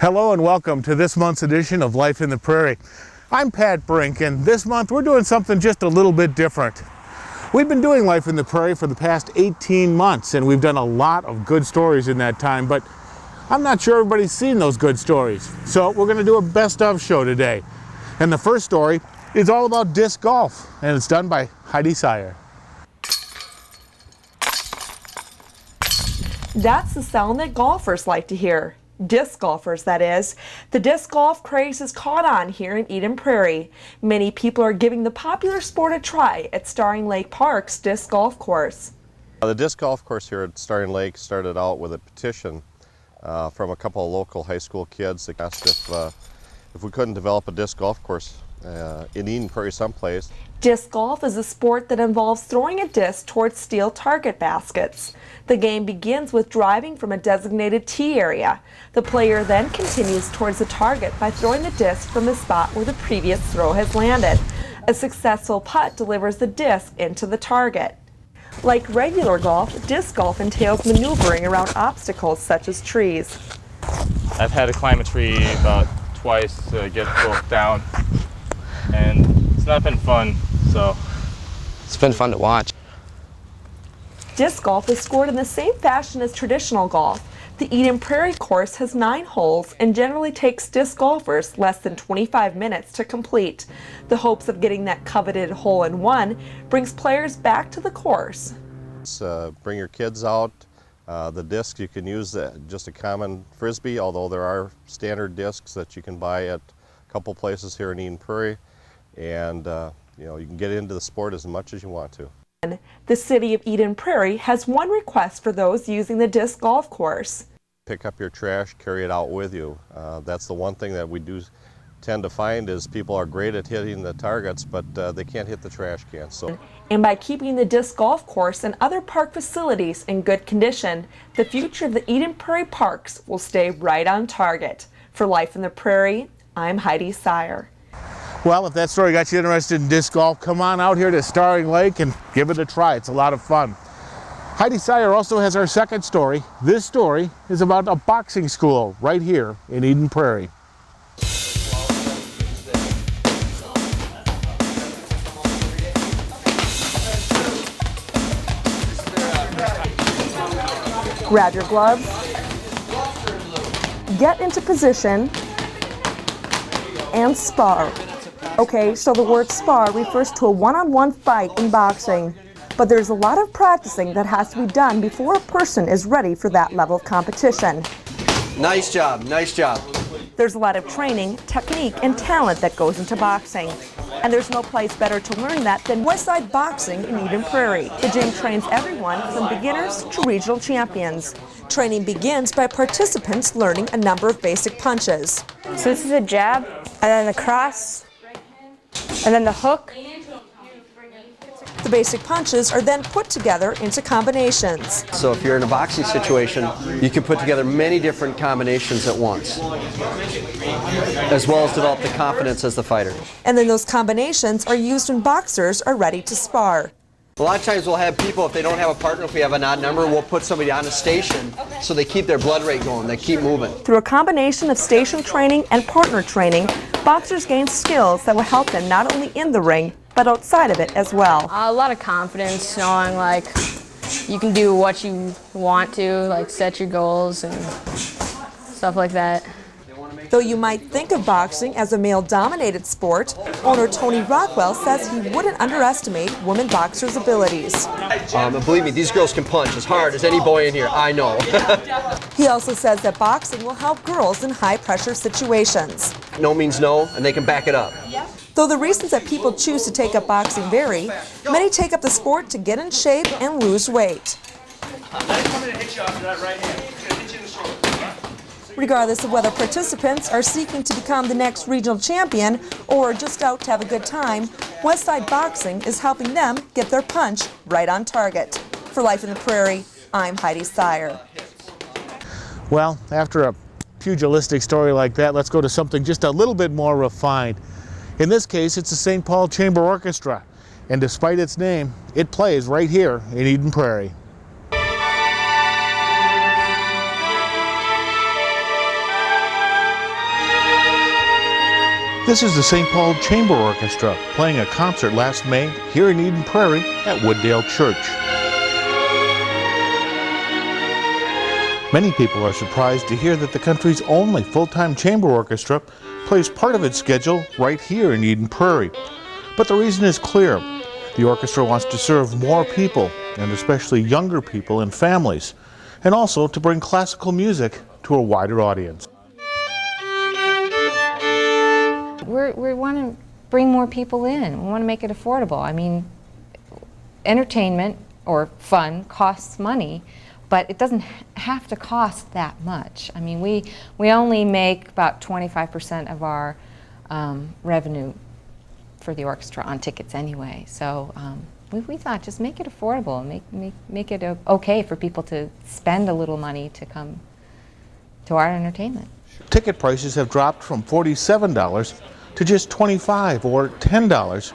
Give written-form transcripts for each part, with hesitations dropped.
Hello and welcome to this month's edition of Life in the Prairie. I'm Pat Brink, and this month we're doing something just a little bit different. We've been doing Life in the Prairie for the past 18 months, and we've done a lot of good stories in that time, but I'm not sure everybody's seen those good stories. So we're going to do a best of show today. And the first story is all about disc golf, and it's done by Heidi Sire. That's the sound that golfers like to hear. Disc golfers, that is. The disc golf craze has caught on here in Eden Prairie. Many people are giving the popular sport a try at Starring Lake Park's disc golf course. The disc golf course here at Starring Lake started out with a petition from a couple of local high school kids that asked if we couldn't develop a disc golf course in Eden Prairie someplace. Disc golf is a sport that involves throwing a disc towards steel target baskets. The game begins with driving from a designated tee area. The player then continues towards the target by throwing the disc from the spot where the previous throw has landed. A successful putt delivers the disc into the target. Like regular golf, disc golf entails maneuvering around obstacles such as trees. I've had to climb a tree about twice to get broke down, and it's not been fun, so. It's been fun to watch. Disc golf is scored in the same fashion as traditional golf. The Eden Prairie course has 9 holes and generally takes disc golfers less than 25 minutes to complete. The hopes of getting that coveted hole-in-one brings players back to the course. Bring your kids out. The discs you can use just a common frisbee, although there are standard discs that you can buy at a couple places here in Eden Prairie, and you can get into the sport as much as you want to. The city of Eden Prairie has one request for those using the disc golf course. Pick up your trash, carry it out with you. That's the one thing that we do tend to find is people are great at hitting the targets, but they can't hit the trash cans. And by keeping the disc golf course and other park facilities in good condition, the future of the Eden Prairie parks will stay right on target. For Life in the Prairie, I'm Heidi Sire. Well, if that story got you interested in disc golf, come on out here to Starring Lake and give it a try. It's a lot of fun. Heidi Sire also has our second story. This story is about a boxing school right here in Eden Prairie. Grab your gloves, get into position, and spar. Okay, so the word spar refers to a one-on-one fight in boxing, but there's a lot of practicing that has to be done before a person is ready for that level of competition. Nice job, nice job. There's a lot of training, technique, and talent that goes into boxing. And there's no place better to learn that than Westside Boxing in Eden Prairie. The gym trains everyone from beginners to regional champions. Training begins by participants learning a number of basic punches. So this is a jab, and then the cross, and then the hook. The basic punches are then put together into combinations. So if you're in a boxing situation, you can put together many different combinations at once, as well as develop the confidence as the fighter. And then those combinations are used when boxers are ready to spar. A lot of times we'll have people, if they don't have a partner, if we have an odd number, we'll put somebody on a station so they keep their blood rate going, they keep moving. Through a combination of station training and partner training, boxers gain skills that will help them not only in the ring, but outside of it as well. A lot of confidence, knowing like you can do what you want to, like set your goals and stuff like that. Though you might think of boxing as a male-dominated sport, owner Tony Rockwell says he wouldn't underestimate women boxers' abilities. Believe me, these girls can punch as hard as any boy in here, I know. He also says that boxing will help girls in high-pressure situations. No means no, and they can back it up. Though the reasons that people choose to take up boxing vary, many take up the sport to get in shape and lose weight. Regardless of whether participants are seeking to become the next regional champion or just out to have a good time, Westside Boxing is helping them get their punch right on target. For Life in the Prairie, I'm Heidi Sire. Well, after a pugilistic story like that, let's go to something just a little bit more refined. In this case, it's the St. Paul Chamber Orchestra, and despite its name, it plays right here in Eden Prairie. This is the St. Paul Chamber Orchestra playing a concert last May here in Eden Prairie at Wooddale Church. Many people are surprised to hear that the country's only full-time chamber orchestra plays part of its schedule right here in Eden Prairie. But the reason is clear. The orchestra wants to serve more people, and especially younger people and families, and also to bring classical music to a wider audience. We want to bring more people in. We want to make it affordable. I mean, entertainment or fun costs money, but it doesn't have to cost that much. I mean, we only make about 25% of our revenue for the orchestra on tickets anyway. So we thought just make it affordable, make it okay for people to spend a little money to come to our entertainment. Ticket prices have dropped from $47 to just $25 or $10.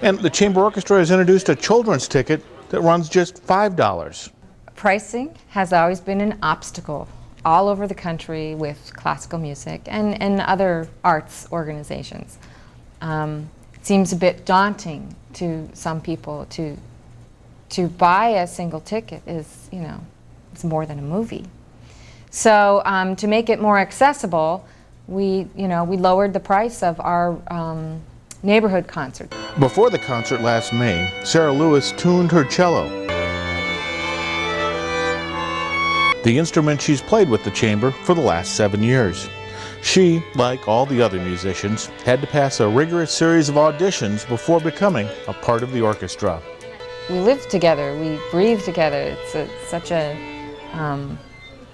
And the Chamber Orchestra has introduced a children's ticket that runs just $5. Pricing has always been an obstacle all over the country with classical music and other arts organizations. It seems a bit daunting to some people to buy a single ticket is, you know, it's more than a movie. So to make it more accessible, we lowered the price of our neighborhood concert. Before the concert last May, Sarah Lewis tuned her cello. The instrument she's played with the chamber for the last 7 years. She, like all the other musicians, had to pass a rigorous series of auditions before becoming a part of the orchestra. We live together, we breathe together. It's such a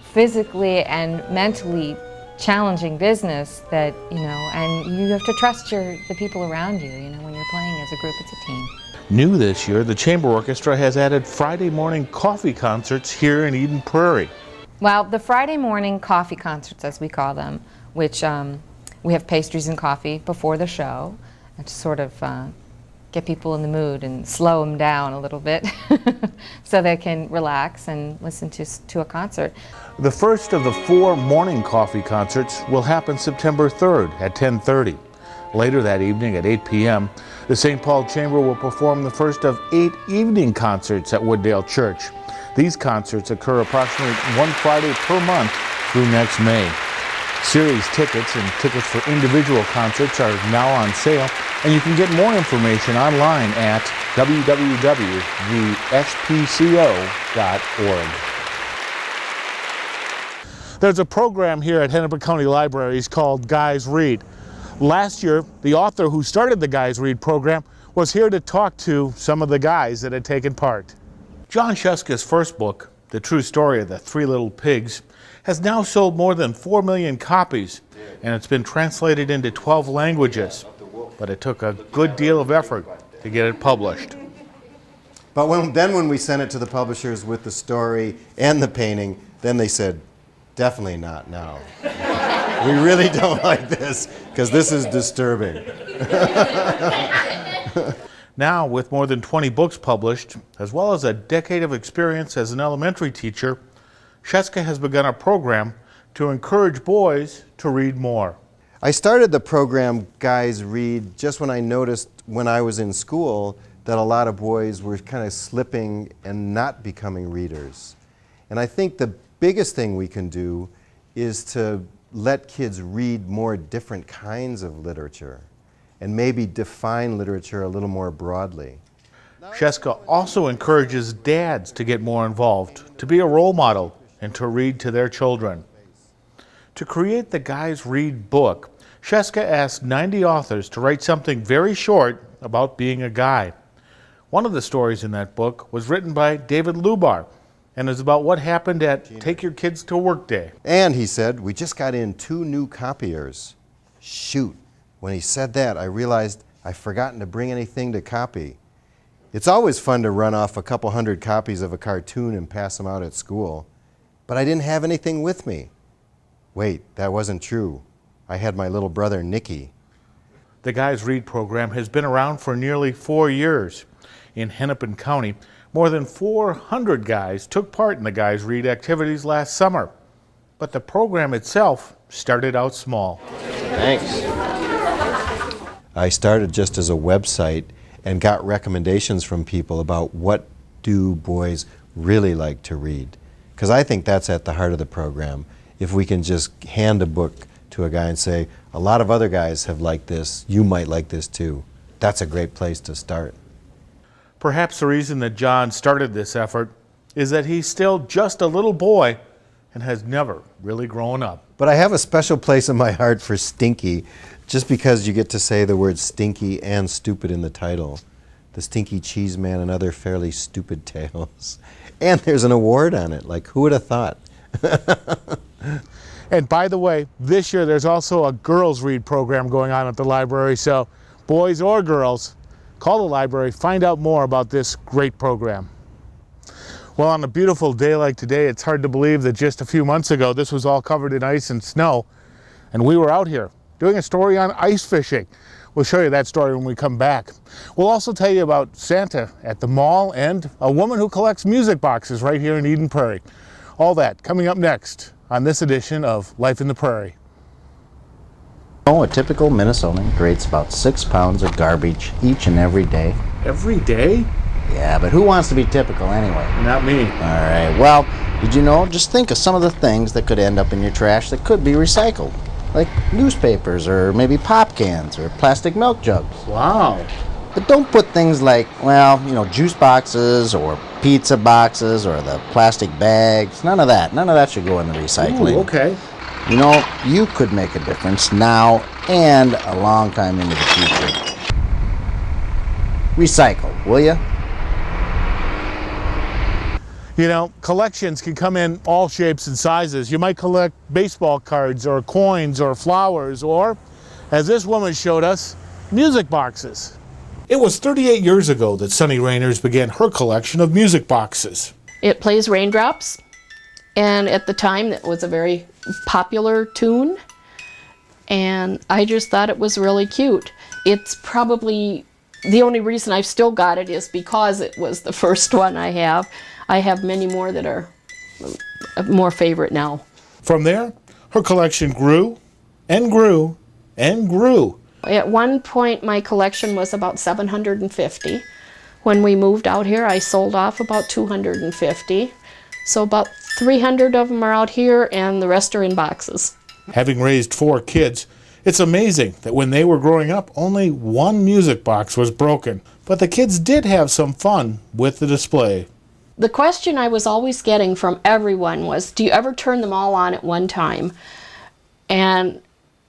physically and mentally challenging business that, you know, and you have to trust the people around you, you know, when you're playing as a group, it's a team. New this year, the Chamber Orchestra has added Friday morning coffee concerts here in Eden Prairie. Well, the Friday morning coffee concerts, as we call them, which we have pastries and coffee before the show, and to sort of get people in the mood and slow them down a little bit so they can relax and listen to a concert. The first of the 4 morning coffee concerts will happen September 3rd at 10:30. Later that evening at 8 p.m., the St. Paul Chamber will perform the first of 8 evening concerts at Wooddale Church. These concerts occur approximately 1 Friday per month through next May. Series tickets and tickets for individual concerts are now on sale, and you can get more information online at www.thespco.org. There's a program here at Hennepin County Libraries called Guys Read. Last year, the author who started the Guys Read program was here to talk to some of the guys that had taken part. John Sheska's first book, The True Story of the Three Little Pigs, has now sold more than 4 million copies, and it's been translated into 12 languages. But it took a good deal of effort to get it published. But when we sent it to the publishers with the story and the painting, then they said, definitely not now. We really don't like this, because this is disturbing. Now, with more than 20 books published, as well as a decade of experience as an elementary teacher, Sheska has begun a program to encourage boys to read more. I started the program Guys Read just when I noticed when I was in school that a lot of boys were kind of slipping and not becoming readers. And I think the biggest thing we can do is to let kids read more different kinds of literature and maybe define literature a little more broadly. Sheska also encourages dads to get more involved, to be a role model, and to read to their children. To create the Guys Read book, Sheska asked 90 authors to write something very short about being a guy. One of the stories in that book was written by David Lubar and is about what happened at Take Your Kids to Work Day. And he said, we just got in 2 new copiers. Shoot. When he said that, I realized I'd forgotten to bring anything to copy. It's always fun to run off a couple hundred copies of a cartoon and pass them out at school, but I didn't have anything with me. Wait, that wasn't true. I had my little brother, Nicky. The Guys Read program has been around for nearly 4 years. In Hennepin County, more than 400 guys took part in the Guys Read activities last summer. But the program itself started out small. Thanks. I started just as a website and got recommendations from people about what do boys really like to read. Because I think that's at the heart of the program. If we can just hand a book to a guy and say, a lot of other guys have liked this, you might like this too. That's a great place to start. Perhaps the reason that John started this effort is that he's still just a little boy and has never really grown up. But I have a special place in my heart for Stinky, just because you get to say the words stinky and stupid in the title. The Stinky Cheese Man and Other Fairly Stupid Tales. And there's an award on it, like who would have thought? And by the way, this year there's also a girls read program going on at the library, so boys or girls, call the library, find out more about this great program. Well, on a beautiful day like today, it's hard to believe that just a few months ago this was all covered in ice and snow, and we were out here doing a story on ice fishing. We'll show you that story when we come back. We'll also tell you about Santa at the mall and a woman who collects music boxes right here in Eden Prairie. All that coming up next on this edition of Life in the Prairie. Oh, a typical Minnesotan creates about 6 pounds of garbage each and every day. Every day? Yeah, but who wants to be typical anyway? Not me. All right, well, did you know, just think of some of the things that could end up in your trash that could be recycled. Like newspapers, or maybe pop cans, or plastic milk jugs. Wow. But don't put things like, well, you know, juice boxes, or pizza boxes, or the plastic bags. None of that. None of that should go in the recycling. Ooh, okay. You know, you could make a difference now and a long time into the future. Recycle, will you? You know, collections can come in all shapes and sizes. You might collect baseball cards or coins or flowers or, as this woman showed us, music boxes. It was 38 years ago that Sunny Rainers began her collection of music boxes. It plays Raindrops, and at the time it was a very popular tune, and I just thought it was really cute. It's probably the only reason I've still got it is because it was the first one I have. I have many more that are more favorite now. From there, her collection grew and grew and grew. At one point, my collection was about 750. When we moved out here, I sold off about 250. So about 300 of them are out here, and the rest are in boxes. Having raised 4 kids, it's amazing that when they were growing up, only 1 music box was broken. But the kids did have some fun with the display. The question I was always getting from everyone was, do you ever turn them all on at one time? And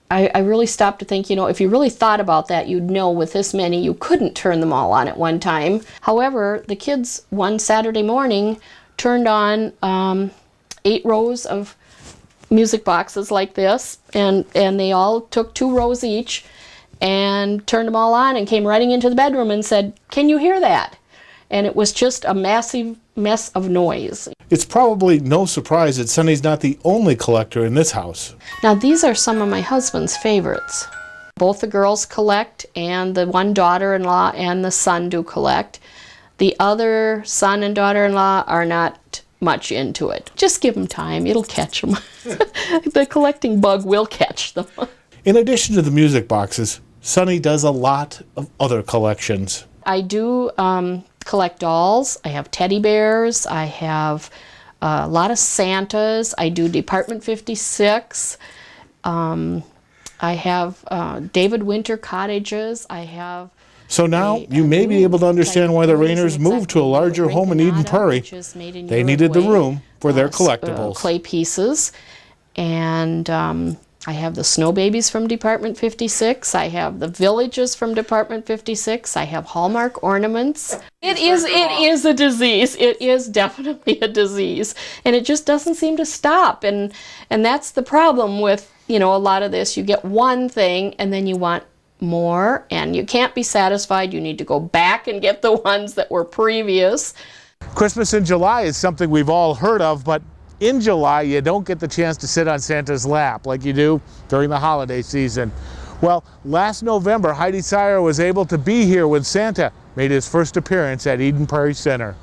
I really stopped to think, you know, if you really thought about that, you'd know with this many you couldn't turn them all on at one time. However, the kids one Saturday morning turned on 8 rows of music boxes like this, and they all took 2 rows each and turned them all on and came running into the bedroom and said, "Can you hear that?" And it was just a massive mess of noise. It's probably no surprise that Sunny's not the only collector in this house. Now these are some of my husband's favorites. Both the girls collect, and the one daughter-in-law and the son do collect. The other son and daughter-in-law are not much into it. Just give them time, it'll catch them. The collecting bug will catch them. In addition to the music boxes, Sunny does a lot of other collections. I do collect dolls. I have teddy bears. I have a lot of Santas. I do Department 56. I have David Winter cottages. I have. So now you may be able to understand why the Rainers moved to a larger home in Eden Prairie. They needed the room for their collectibles. Clay pieces. And I have the Snow Babies from Department 56. I have the Villages from Department 56. I have Hallmark ornaments. It is a disease. It is definitely a disease. And it just doesn't seem to stop. And that's the problem with, you know, a lot of this. You get one thing and then you want more, and you can't be satisfied. You need to go back and get the ones that were previous. Christmas in July is something we've all heard of, but in July, you don't get the chance to sit on Santa's lap like you do during the holiday season. Well, last November, Heidi Sire was able to be here when Santa made his first appearance at Eden Prairie Center.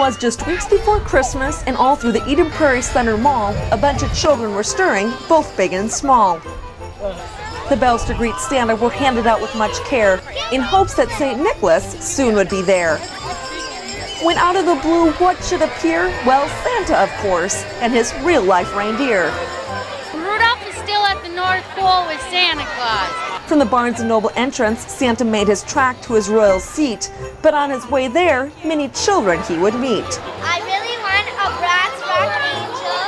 'Twas just weeks before Christmas, and all through the Eden Prairie Center Mall, a bunch of children were stirring, both big and small. The bells to greet Santa were handed out with much care, in hopes that St. Nicholas soon would be there. When out of the blue, what should appear? Well, Santa, of course, and his real-life reindeer. Rudolph is still at the North Pole with Santa Claus. From the Barnes & Noble entrance, Santa made his track to his royal seat, but on his way there, many children he would meet. I really want a Bronze Rock Angel,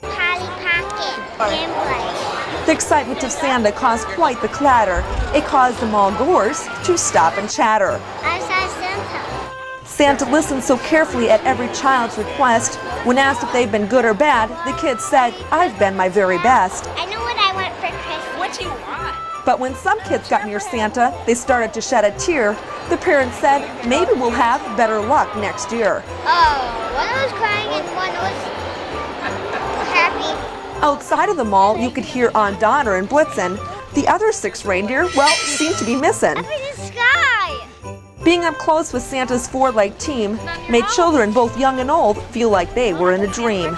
Polly Pocket, and Blake. The excitement of Santa caused quite the clatter. It caused the mall goers to stop and chatter. I saw Santa. Santa listened so carefully at every child's request. When asked if they've been good or bad, the kids said, "I've been my very best." I know what I want for Christmas. What do you want? But when some kids got near Santa, they started to shed a tear. The parents said, maybe we'll have better luck next year. Oh, one was crying and one was happy. Outside of the mall, you could hear Aunt Donner and Blitzen. The other 6 reindeer, well, seemed to be missing. Up in the sky! Being up close with Santa's four-legged team made children, both young and old, feel like they were in a dream.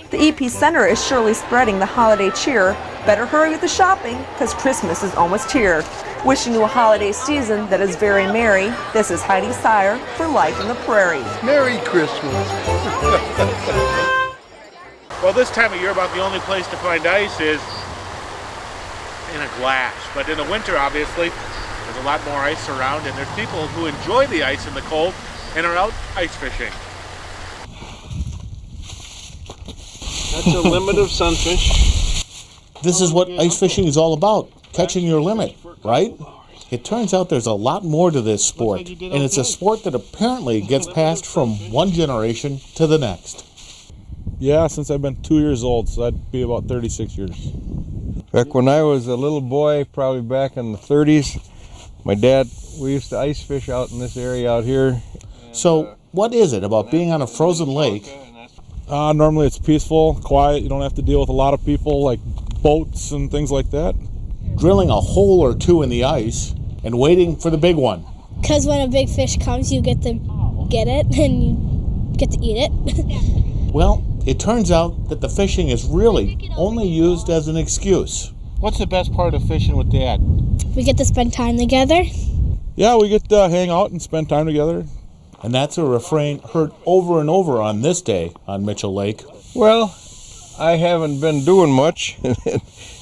The EP Center is surely spreading the holiday cheer. Better hurry with the shopping, because Christmas is almost here. Wishing you a holiday season that is very merry, this is Heidi Sire for Life in the Prairie. Merry Christmas. Well, this time of year, about the only place to find ice is in a glass. But in the winter, obviously, there's a lot more ice around, and there's people who enjoy the ice in the cold and are out ice fishing. That's a limit of sunfish. This is what ice fishing is all about, catching your limit, right? It turns out there's a lot more to this sport, and it's a sport that apparently gets passed from one generation to the next. Yeah, since I've been 2 years old, so that'd be about 36 years. Back when I was a little boy, probably back in the 30s, my dad, we used to ice fish out in this area out here. So, what is it about being on a frozen lake? Normally it's peaceful, quiet, you don't have to deal with a lot of people, like boats and things like that. Drilling a hole or two in the ice and waiting for the big one. Because when a big fish comes, you get to get it and you get to eat it. Well, it turns out that the fishing is really only used as an excuse. What's the best part of fishing with Dad? We get to spend time together. Yeah, we get to hang out and spend time together. And that's a refrain heard over and over on this day on Mitchell Lake. Well, I haven't been doing much.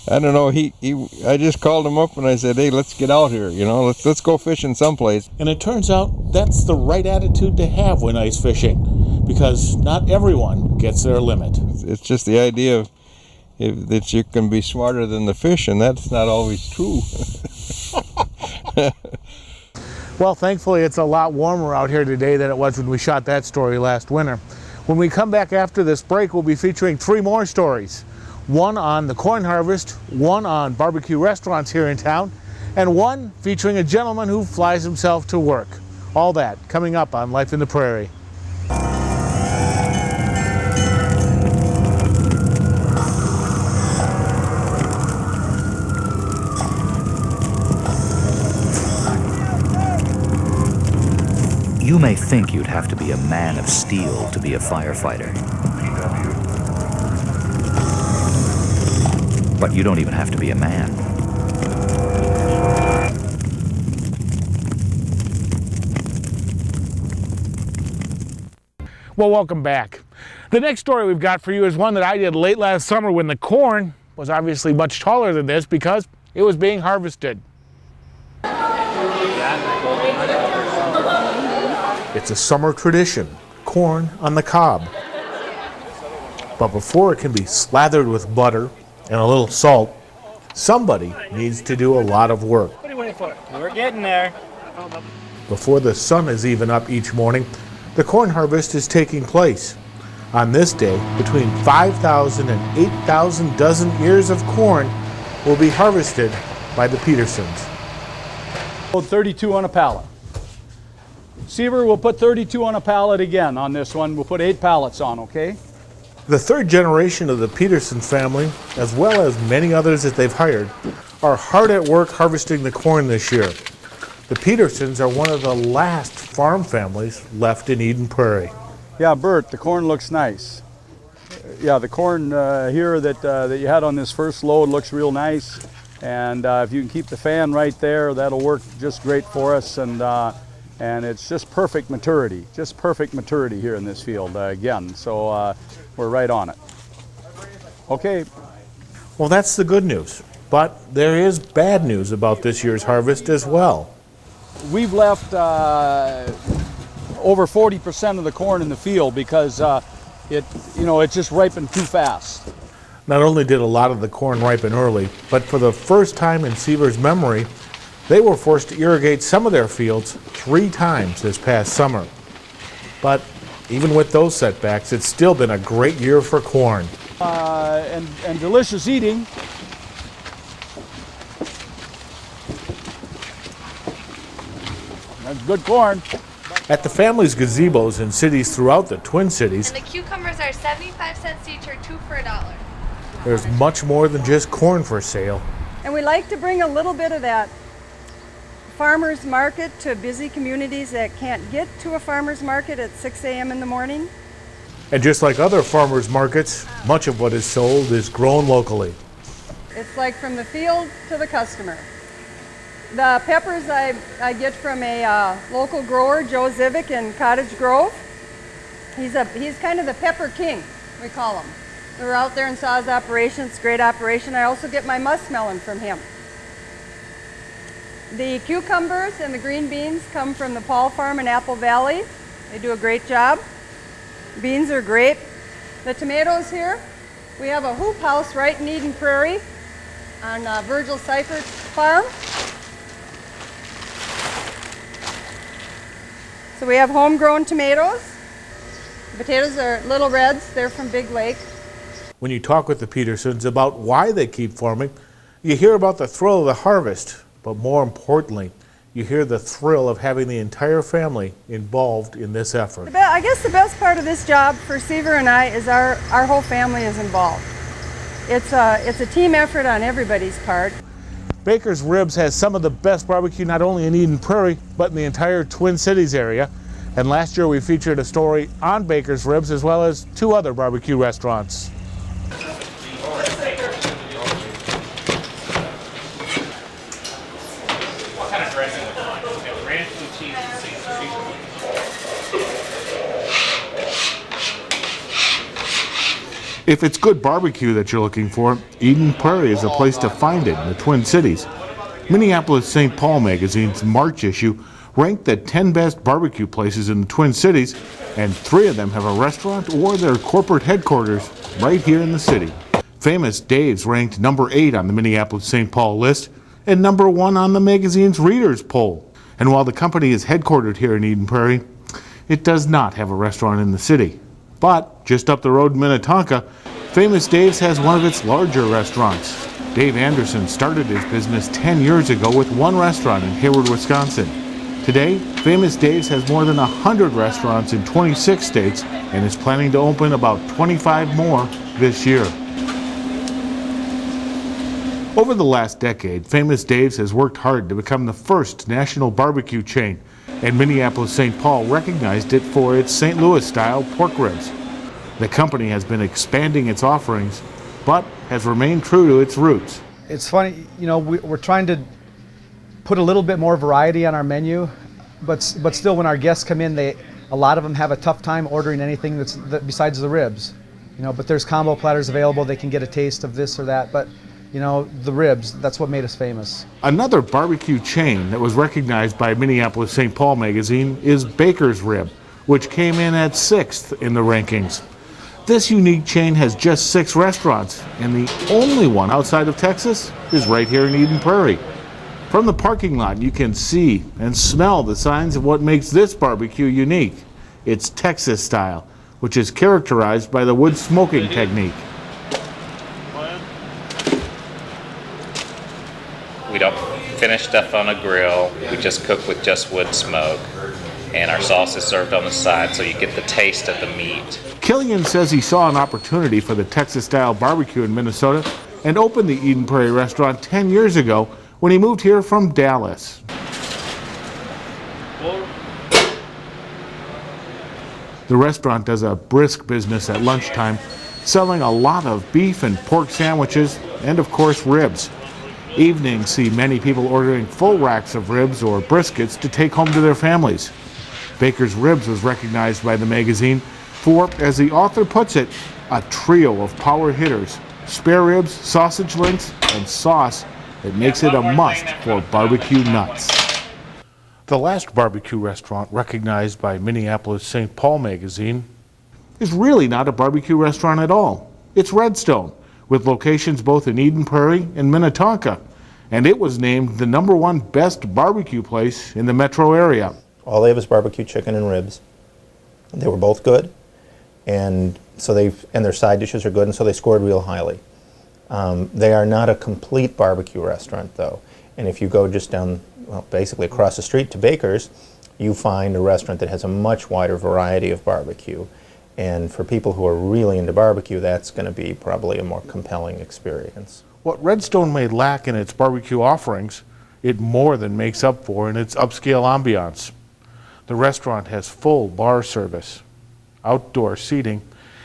I don't know, I just called him up and I said, hey, let's get out here, let's go fishing someplace. And it turns out that's the right attitude to have when ice fishing, because not everyone gets their limit. It's just the idea of that you can be smarter than the fish, and that's not always true. Well, thankfully it's a lot warmer out here today than it was when we shot that story last winter. When we come back after this break, we'll be featuring 3 more stories. One on the corn harvest, one on barbecue restaurants here in town, and one featuring a gentleman who flies himself to work. All that coming up on Life in the Prairie. You may think you'd have to be a man of steel to be a firefighter. But you don't even have to be a man. Well, welcome back. The next story we've got for you is one that I did late last summer when the corn was obviously much taller than this because it was being harvested. It's a summer tradition, corn on the cob. But before it can be slathered with butter and a little salt, somebody needs to do a lot of work. What are you waiting for? We're getting there. Before the sun is even up each morning, the corn harvest is taking place. On this day, between 5,000 and 8,000 dozen ears of corn will be harvested by the Petersons. 32 on a pallet. Seaver will put 32 on a pallet again on this one. We'll put 8 pallets on, okay? The third generation of the Peterson family, as well as many others that they've hired, are hard at work harvesting the corn this year. The Petersons are one of the last farm families left in Eden Prairie. Yeah, Bert, the corn looks nice. Yeah, the corn here that you had on this first load looks real nice. And if you can keep the fan right there, that'll work just great for us. And it's just perfect maturity here in this field again. So we're right on it. Okay. Well, that's the good news. But there is bad news about this year's harvest as well. We've left over 40% of the corn in the field because it just ripened too fast. Not only did a lot of the corn ripen early, but for the first time in Seaver's memory, they were forced to irrigate some of their fields 3 times this past summer. But even with those setbacks, it's still been a great year for corn. And delicious eating. That's good corn. At the family's gazebos in cities throughout the Twin Cities, And the cucumbers are 75 cents each or 2 for $1. there's much more than just corn for sale. And we like to bring a little bit of that farmer's market to busy communities that can't get to a farmer's market at 6 a.m. in the morning. And just like other farmers markets, much of what is sold is grown locally. It's like from the field to the customer. The peppers I get from a local grower, Joe Zivick in Cottage Grove. He's kind of the pepper king, we call him. We were out there and saw his operation. It's a great operation. I also get my muskmelon from him. The cucumbers and the green beans come from the Paul Farm in Apple Valley. They do a great job. Beans are great. The tomatoes here, we have a hoop house right in Eden Prairie on Virgil Seifert's farm. So we have homegrown tomatoes. The potatoes are Little Reds. They're from Big Lake. When you talk with the Petersons about why they keep farming, you hear about the thrill of the harvest, but more importantly, you hear the thrill of having the entire family involved in this effort. I guess the best part of this job for Seaver and I is our whole family is involved. It's a team effort on everybody's part. Baker's Ribs has some of the best barbecue not only in Eden Prairie, but in the entire Twin Cities area. And last year we featured a story on Baker's Ribs as well as 2 other barbecue restaurants. What kind of dressing would you like? We have ranch, blue cheese, and Caesar. If it's good barbecue that you're looking for, Eden Prairie is a place to find it in the Twin Cities. Minneapolis-St. Paul magazine's March issue ranked the 10 best barbecue places in the Twin Cities, and 3 of them have a restaurant or their corporate headquarters right here in the city. Famous Dave's ranked number 8 on the Minneapolis-St. Paul list and number 1 on the magazine's readers poll. And while the company is headquartered here in Eden Prairie, it does not have a restaurant in the city. But just up the road in Minnetonka, Famous Dave's has one of its larger restaurants. Dave Anderson started his business 10 years ago with 1 restaurant in Hayward, Wisconsin. Today, Famous Dave's has more than 100 restaurants in 26 states and is planning to open about 25 more this year. Over the last decade, Famous Dave's has worked hard to become the first national barbecue chain, and Minneapolis-St. Paul recognized it for its St. Louis-style pork ribs. The company has been expanding its offerings, but has remained true to its roots. It's funny, we're trying to put a little bit more variety on our menu, but still when our guests come in, a lot of them have a tough time ordering anything that's besides the ribs. But there's combo platters available. They can get a taste of this or that, but the ribs, that's what made us famous. Another barbecue chain that was recognized by Minneapolis-St. Paul magazine is Baker's Rib, which came in at 6th in the rankings. This unique chain has just 6 restaurants, and the only one outside of Texas is right here in Eden Prairie. From the parking lot, you can see and smell the signs of what makes this barbecue unique. It's Texas style, which is characterized by the wood smoking technique. We don't finish stuff on a grill. We just cook with just wood smoke. And our sauce is served on the side, so you get the taste of the meat. Killian says he saw an opportunity for the Texas-style barbecue in Minnesota and opened the Eden Prairie restaurant 10 years ago when he moved here from Dallas. The restaurant does a brisk business at lunchtime, selling a lot of beef and pork sandwiches and, of course, ribs. Evenings see many people ordering full racks of ribs or briskets to take home to their families. Baker's Ribs was recognized by the magazine for, as the author puts it, a trio of power hitters: spare ribs, sausage links, and sauce that makes it a must for barbecue nuts. The last barbecue restaurant recognized by Minneapolis St. Paul magazine is really not a barbecue restaurant at all. It's Redstone, with locations both in Eden Prairie and Minnetonka, and it was named the #1 best barbecue place in the metro area. All they have is barbecue chicken and ribs. They were both good, and so their side dishes are good, and so they scored real highly. They are not a complete barbecue restaurant, though, and if you go just down, well, basically across the street to Baker's, you find a restaurant that has a much wider variety of barbecue. And for people who are really into barbecue, that's going to be probably a more compelling experience. What Redstone may lack in its barbecue offerings, it more than makes up for in its upscale ambiance. The restaurant has full bar service, outdoor seating,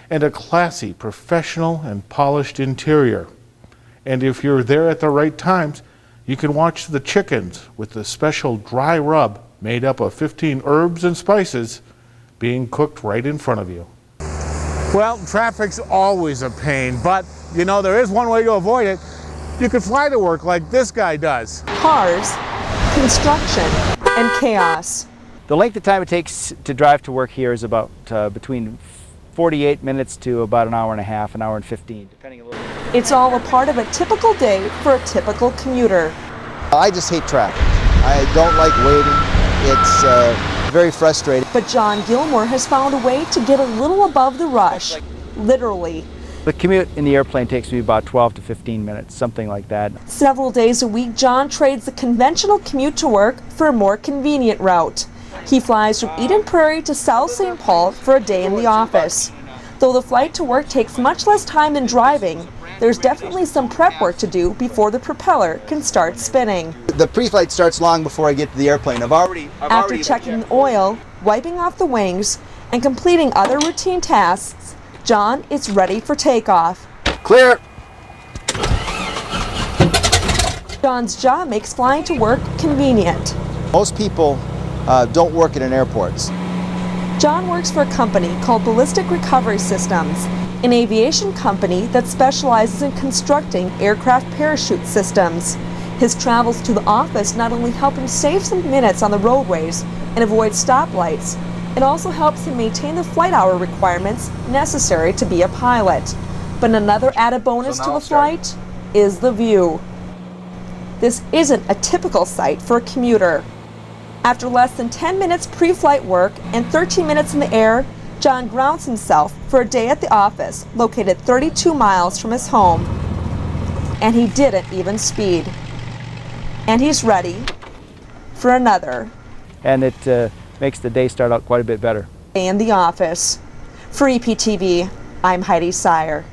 and a classy, professional, and polished interior. And if you're there at the right times, you can watch the chickens with the special dry rub made up of 15 herbs and spices being cooked right in front of you. Well, traffic's always a pain, but you know, there is one way to avoid it. You can fly to work like this guy does. Cars, construction, and chaos. The length of time it takes to drive to work here is about between 48 minutes to about an hour and a half, an hour and 15, depending a little bit. It's all a part of a typical day for a typical commuter. I just hate traffic. I don't like waiting. It's very frustrating. But John Gilmore has found a way to get a little above the rush, literally. The commute in the airplane takes me about 12 to 15 minutes, something like that. Several days a week, John trades the conventional commute to work for a more convenient route. He flies from Eden Prairie to South St. Paul for a day in the office. Though the flight to work takes much less time than driving, there's definitely some prep work to do before the propeller can start spinning. The pre-flight starts long before I get to the airplane. After checking the oil, wiping off the wings, and completing other routine tasks, John is ready for takeoff. Clear! John's job makes flying to work convenient. Most people don't work at an airport. John works for a company called Ballistic Recovery Systems, an aviation company that specializes in constructing aircraft parachute systems. His travels to the office not only help him save some minutes on the roadways and avoid stoplights, it also helps him maintain the flight hour requirements necessary to be a pilot. But another added bonus to the flight is the view. This isn't a typical sight for a commuter. After less than 10 minutes pre-flight work and 13 minutes in the air, John grounds himself for a day at the office, located 32 miles from his home. And he didn't even speed. And he's ready for another. And it makes the day start out quite a bit better. Day in the office. For EPTV, I'm Heidi Sire.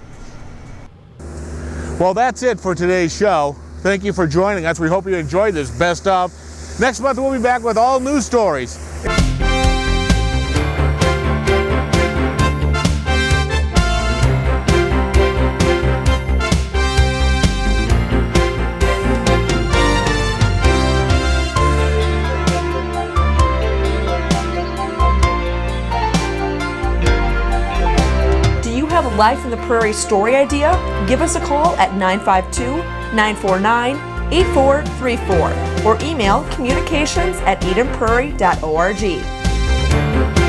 Well, that's it for today's show. Thank you for joining us. We hope you enjoyed this best of. Next month, we'll be back with all news stories. Do you have a Life in the Prairie story idea? Give us a call at 952-949-8434 or email communications@edenprairie.org.